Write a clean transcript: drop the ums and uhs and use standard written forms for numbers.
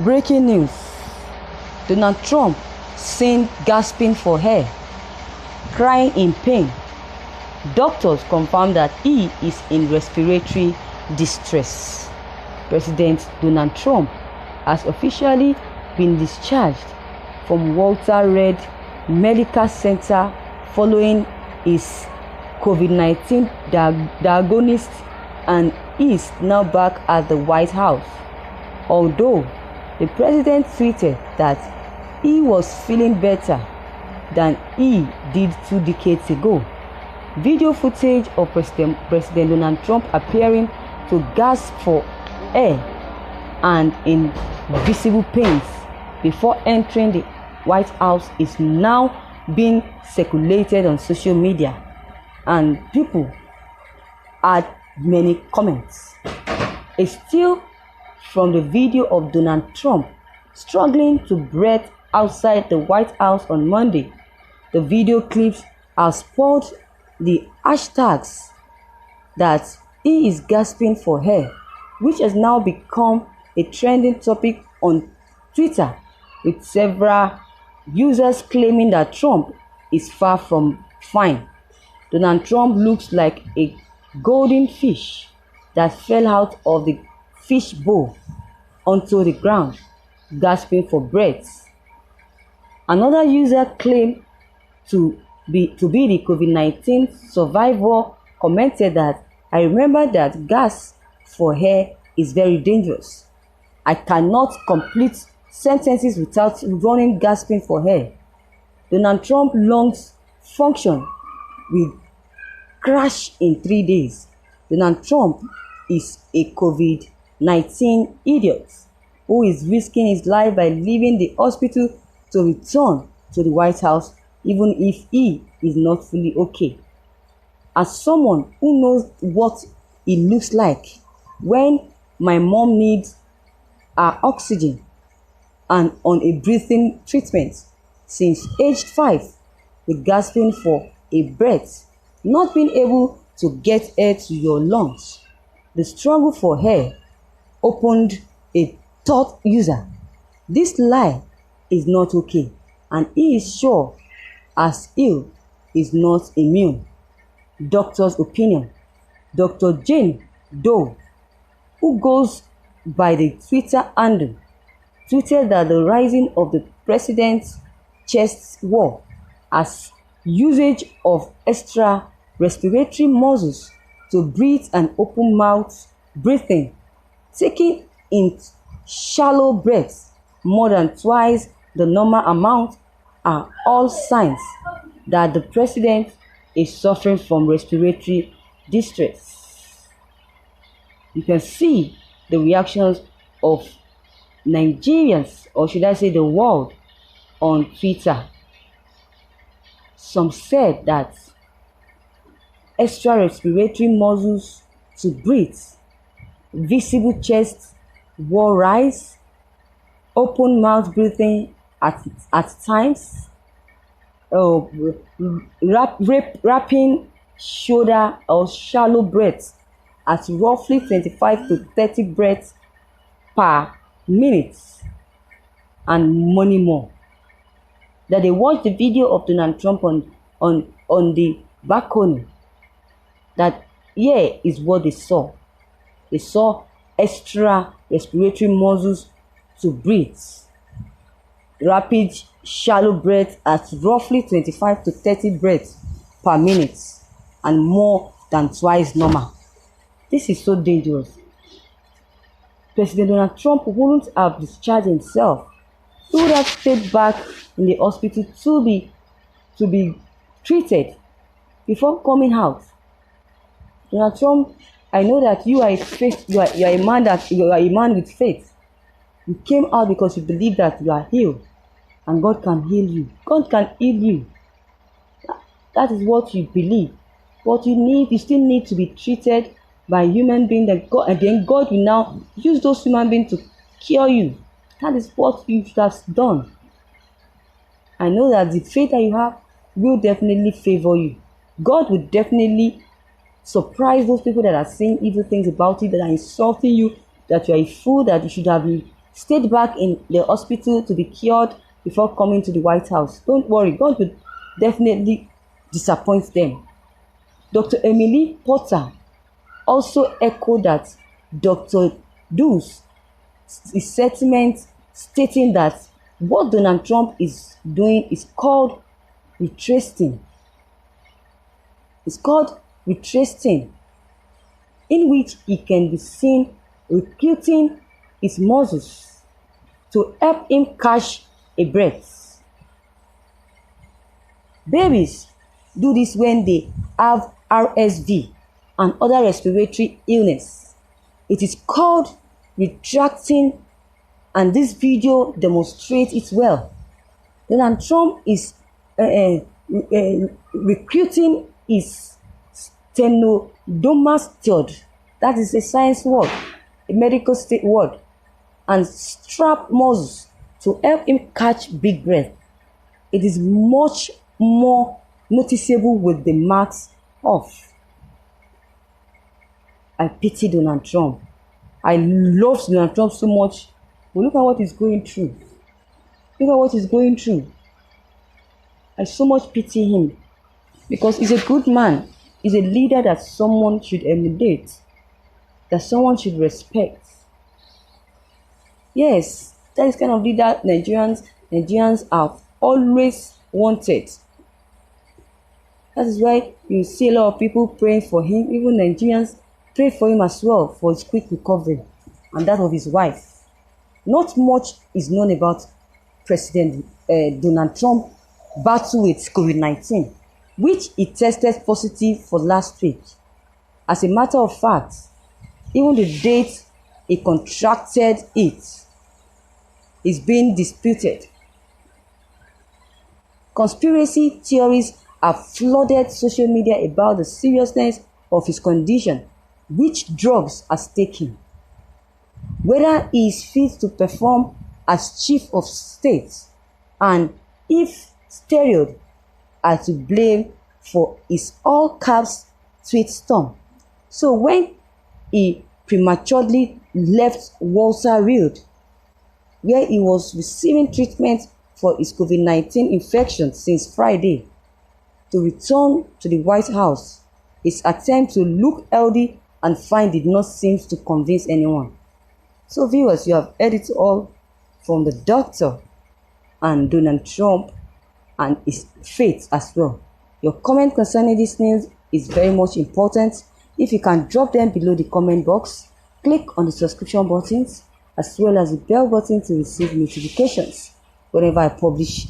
Breaking news. Donald Trump seen gasping for air, crying in pain. Doctors confirm that he is in respiratory distress. President Donald Trump has officially been discharged from Walter Reed Medical Center following his COVID-19 diagnosis and is now back at the White House. Although the president tweeted that he was feeling better than he did 2 decades ago. Video footage of President Donald Trump appearing to gasp for air and in visible pains before entering the White House is now being circulated on social media, and people add many comments. A still from the video of Donald Trump struggling to breathe outside the White House on Monday. The video clips have spawned the hashtags that he is gasping for air, which has now become a trending topic on Twitter, with several users claiming that Trump is far from fine. Donald Trump looks like a golden fish that fell out of the fish bowl onto the ground, gasping for breath. Another user claimed to be the COVID-19 survivor commented that, "I remember that gas for air is very dangerous. I cannot complete sentences without running gasping for air." Donald Trump lungs function will crash in 3 days. Donald Trump is a COVID-19 idiot who is risking his life by leaving the hospital to return to the White House even if he is not fully okay. As someone who knows what it looks like when my mom needs her oxygen and on a breathing treatment since age 5, the gasping for a breath, not being able to get air to your lungs, the struggle for air, opened a thought user. This lie is not okay, and he is sure as ill is not immune. Doctor's opinion. Dr. Jane Doe, who goes by the Twitter handle, tweeted that the rising of the president's chest wall as usage of extra respiratory muscles to breathe and open mouth breathing, taking in shallow breaths more than twice the normal amount, are all signs that the president is suffering from respiratory distress. You can see the reactions of Nigerians, or should I say the world, on Twitter. Some said that extra respiratory muscles to breathe, visible chest wall rise, open mouth breathing at times, wrapping shoulder or shallow breaths at roughly 25 to 30 breaths per minute, and many more. That they watched the video of Donald Trump on the balcony. That here is what they saw. They saw extra respiratory muscles to breathe, rapid shallow breath at roughly 25 to 30 breaths per minute, and more than twice normal. This is so dangerous. President Donald Trump wouldn't have discharged himself. He would have stayed back in the hospital to be treated before coming out. Donald Trump, I know that you are a man with faith. You came out because you believe that you are healed, and God can heal you. God can heal you. That is what you believe. What you need, you still need to be treated by a human being, and then God will now use those human beings to cure you. That is what you should have done. I know that the faith that you have will definitely favor you. God will definitely surprise those people that are saying evil things about you, that are insulting you, that you are a fool, that you should have been stayed back in the hospital to be cured before coming to the White House. Don't worry, God will definitely disappoint them. Dr. Emily Potter also echoed that Dr. Du's sentiment, stating that what Donald Trump is doing is called retracing. It's called retracing, in which he can be seen recruiting his muscles to help him catch a breath. Babies do this when they have RSV and other respiratory illness. It is called retracting, and this video demonstrates it well. Donald Trump is recruiting his stenodomastid, that is a science word, a medical state word, and strap muscles to help him catch big breath. It is much more noticeable with the mask off. I pity Donald Trump. I love Donald Trump so much, but look at what he's going through. Look at what he's going through. I so much pity him because he's a good man. He's a leader that someone should emulate, that someone should respect. Yes, that is kind of leader Nigerians have always wanted. That is why you see a lot of people praying for him. Even Nigerians pray for him as well for his quick recovery, and that of his wife. Not much is known about President Donald Trump battle with COVID-19, which he tested positive for last week. As a matter of fact, even the date he contracted it is being disputed. Conspiracy theories have flooded social media about the seriousness of his condition, which drugs are taking, whether he is fit to perform as chief of state, and if steroids are to blame for his all-caps tweet storm. So when he prematurely left Walter Reed, where he was receiving treatment for his COVID-19 infection since Friday, to return to the White House, his attempt to look healthy and fine did not seem to convince anyone. So viewers, you have heard it all from the doctor and Donald Trump and his faith as well. Your comment concerning this news is very much important. If you can drop them below the comment box, click on the subscription buttons as well as the bell button to receive notifications whenever I publish